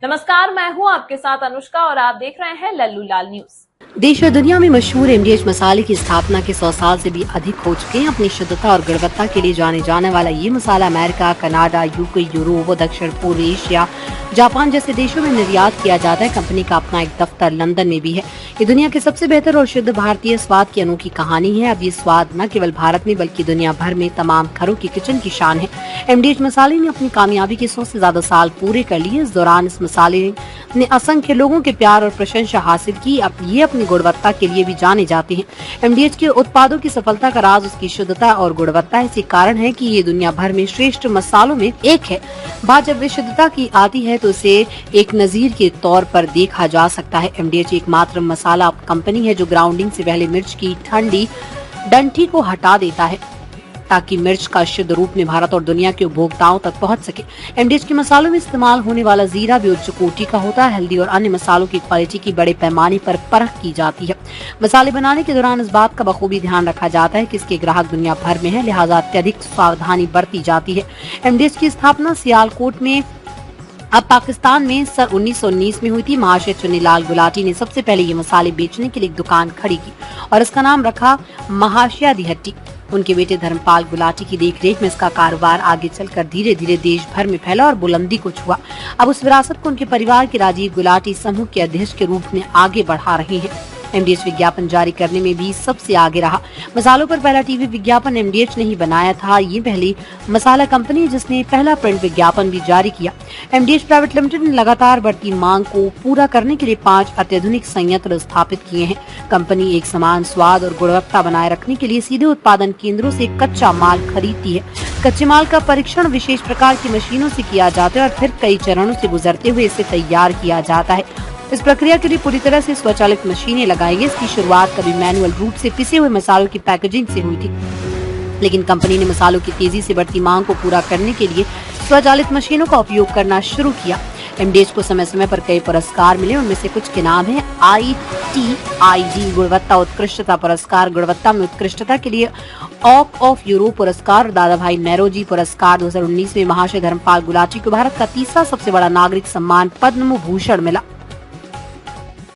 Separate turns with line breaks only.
नमस्कार, मैं हूं आपके साथ अनुष्का और आप देख रहे हैं लल्लू लाल न्यूज।
देश और दुनिया में मशहूर एमडीएच मसाले की स्थापना के 100 साल से भी अधिक हो चुके हैं। अपनी शुद्धता और गुणवत्ता के लिए जाने जाने वाला ये मसाला अमेरिका, कनाडा, यूके, यूरोप, दक्षिण पूर्व एशिया, जापान जैसे देशों में निर्यात किया जाता है। कंपनी का अपना एक दफ्तर लंदन में भी है। ये दुनिया के सबसे बेहतर और शुद्ध भारतीय स्वाद की अनोखी कहानी है। अब ये स्वाद न केवल भारत में बल्कि दुनिया भर में तमाम घरों की किचन की शान है। एमडीएच मसाले ने अपनी कामयाबी के 100 से ज्यादा साल पूरे कर लिए। इस दौरान इस मसाले ने असंख्य लोगों के प्यार और प्रशंसा हासिल की। अब ये अपनी गुणवत्ता के लिए भी जाने जाते हैं। एमडीएच के उत्पादों की सफलता का राज उसकी शुद्धता और गुणवत्ता। इसी कारण है कि ये दुनिया भर में श्रेष्ठ मसालों में एक है। बात जब वे शुद्धता की आती है तो इसे एक नजीर के तौर पर देखा जा सकता है। एमडीएच एकमात्र मसाला कंपनी है जो ग्राउंडिंग से पहले मिर्च की ठंडी डंठी को हटा देता है ताकि मिर्च का शुद्ध रूप में भारत और दुनिया के उपभोक्ताओं तक पहुंच सके। एमडीएच के मसालों में इस्तेमाल होने वाला जीरा भी उच्च कोटि का होता है। हल्दी और अन्य मसालों की क्वालिटी की बड़े पैमाने पर परख की जाती है। मसाले बनाने के दौरान इस बात का बखूबी ध्यान रखा जाता है कि इसके ग्राहक दुनिया भर में है, लिहाजा अत्यधिक सावधानी बरती जाती है। एमडीएच की स्थापना सियालकोट में अब पाकिस्तान में सन 1919 में हुई थी। महाशय चुन्नीलाल गुलाटी ने सबसे पहले ये मसाले बेचने के लिए एक दुकान खड़ी की और इसका नाम रखा महाशया दी हट्टी। उनके बेटे धर्मपाल गुलाटी की देखरेख में इसका कारोबार आगे चलकर धीरे धीरे देश भर में फैला और बुलंदी को छुआ। अब उस विरासत को उनके परिवार के राजीव गुलाटी समूह के अध्यक्ष के रूप में आगे बढ़ा रहे हैं। एमडीएच विज्ञापन जारी करने में भी सबसे आगे रहा। मसालों पर पहला टीवी विज्ञापन एमडीएच ने ही बनाया था। ये पहली मसाला कंपनी है जिसने पहला प्रिंट विज्ञापन भी जारी किया। एमडीएच प्राइवेट लिमिटेड ने लगातार बढ़ती मांग को पूरा करने के लिए 5 अत्याधुनिक संयंत्र स्थापित किए हैं। कंपनी एक समान स्वाद और गुणवत्ता बनाए रखने के लिए सीधे उत्पादन केंद्रों से कच्चा माल खरीदती है। कच्चे माल का परीक्षण विशेष प्रकार की मशीनों से किया जाता है और फिर कई चरणों से गुजरते हुए इसे तैयार किया जाता है। इस प्रक्रिया के लिए पूरी तरह से स्वचालित मशीनें लगाई गई। इसकी शुरुआत कभी मैनुअल रूप से पिसे हुए मसालों की पैकेजिंग से हुई थी, लेकिन कंपनी ने मसालों की तेजी से बढ़ती मांग को पूरा करने के लिए स्वचालित मशीनों का उपयोग करना शुरू किया। एमडीएच को समय समय पर कई पुरस्कार मिले, उनमें से कुछ के नाम है ITID गुणवत्ता उत्कृष्टता पुरस्कार, गुणवत्ता में उत्कृष्टता के लिए ऑक ऑफ यूरोप पुरस्कार, दादा भाई नेरोजी पुरस्कार। 2019 में महाशय धर्मपाल गुलाटी को भारत का तीसरा सबसे बड़ा नागरिक सम्मान पद्म भूषण मिला।